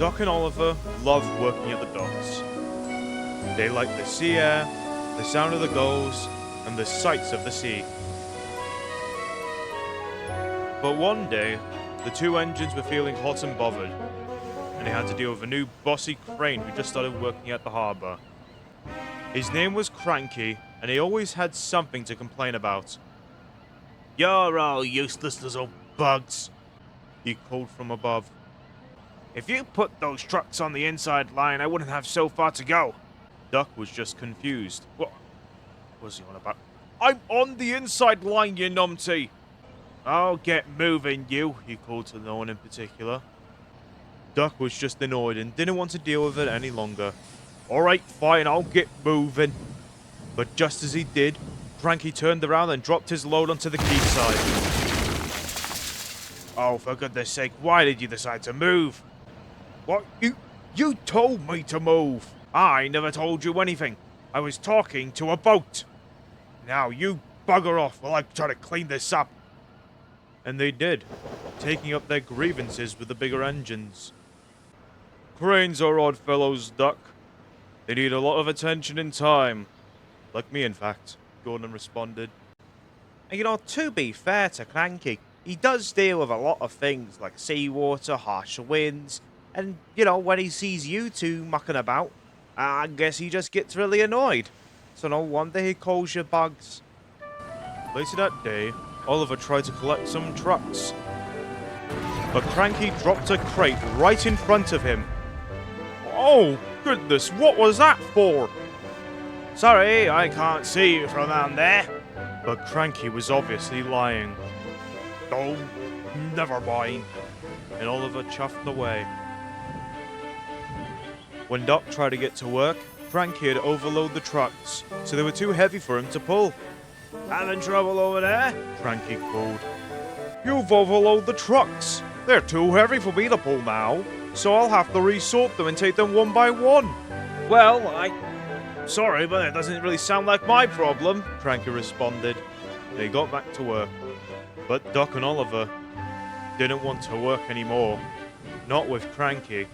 Doc and Oliver loved working at the docks. They liked the sea air, the sound of the gulls, and the sights of the sea. But one day, the two engines were feeling hot and bothered, and they had to deal with a new bossy crane who just started working at the harbour. His name was Cranky, and he always had something to complain about. "You're all useless little bugs," he called from above. "If you put those trucks on the inside line, I wouldn't have so far to go." Duck was just confused. What was he on about? "I'm on the inside line, you numpty!" "Oh, get moving, you," he called to no one in particular. Duck was just annoyed and didn't want to deal with it any longer. "Alright, fine, I'll get moving." But just as he did, Cranky turned around and dropped his load onto the quayside. "Oh, for goodness sake, why did you decide to move?" "What? You told me to move." "I never told you anything. I was talking to a boat." "Now you bugger off while I try to clean this up." And they did, taking up their grievances with the bigger engines. "Cranes are odd fellows, Duck. They need a lot of attention and time. Like me, in fact," Gordon responded. And to be fair to Cranky, he does deal with a lot of things like seawater, harsh winds, and, when he sees you two mucking about, I guess he just gets really annoyed. So no wonder he calls you bugs. Later that day, Oliver tried to collect some trucks, but Cranky dropped a crate right in front of him. "Oh, goodness, what was that for?" "Sorry, I can't see you from down there." But Cranky was obviously lying. "Oh, never mind." And Oliver chuffed away. When Doc tried to get to work, Cranky had overloaded the trucks, so they were too heavy for him to pull. "Having trouble over there?" Cranky called. "You've overloaded the trucks. They're too heavy for me to pull now, so I'll have to resort them and take them one by one." "Well, sorry, but it doesn't really sound like my problem," Cranky responded. They got back to work. But Doc and Oliver didn't want to work anymore. Not with Cranky.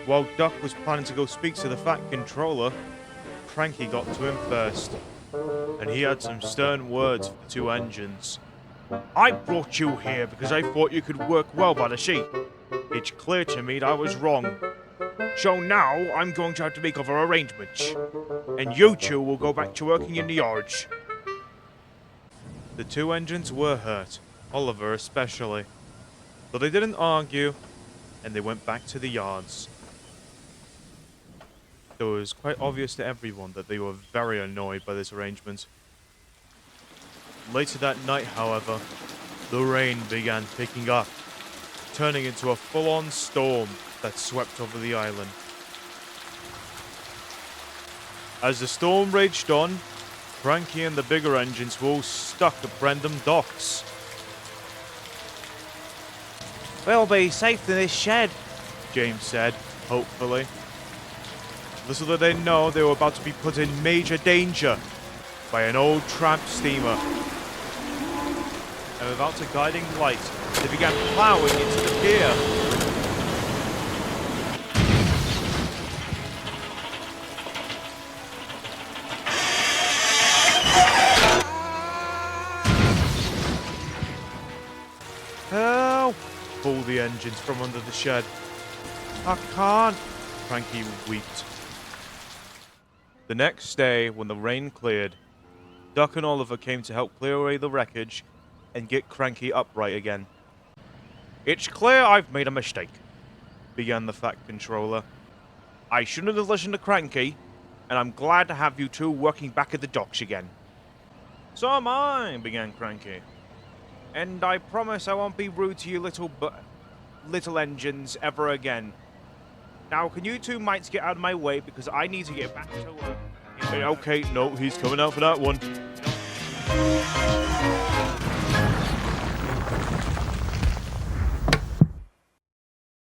While Duck was planning to go speak to the Fat Controller, Cranky got to him first, and he had some stern words for the two engines. "I brought you here because I thought you could work well by the sea. It's clear to me that I was wrong. So now I'm going to have to make other arrangements, and you two will go back to working in the yards." The two engines were hurt, Oliver especially, but they didn't argue, and they went back to the yards. It was quite obvious to everyone that they were very annoyed by this arrangement. Later that night, however, the rain began picking up, turning into a full-on storm that swept over the island. As the storm raged on, Cranky and the bigger engines were all stuck at Brendam Docks. "We'll be safe in this shed," James said, hopefully. Little did they know they were about to be put in major danger by an old tramp steamer. And without a guiding light, they began plowing into the pier. "Help!" pulled the engines from under the shed. "I can't," Cranky wept. The next day, when the rain cleared, Duck and Oliver came to help clear away the wreckage and get Cranky upright again. "It's clear I've made a mistake," began the Fat Controller. "I shouldn't have listened to Cranky, and I'm glad to have you two working back at the docks again." "So am I," began Cranky. "And I promise I won't be rude to you little engines ever again. Now, can you two mites get out of my way because I need to get back to work?" Okay, no, he's coming out for that one.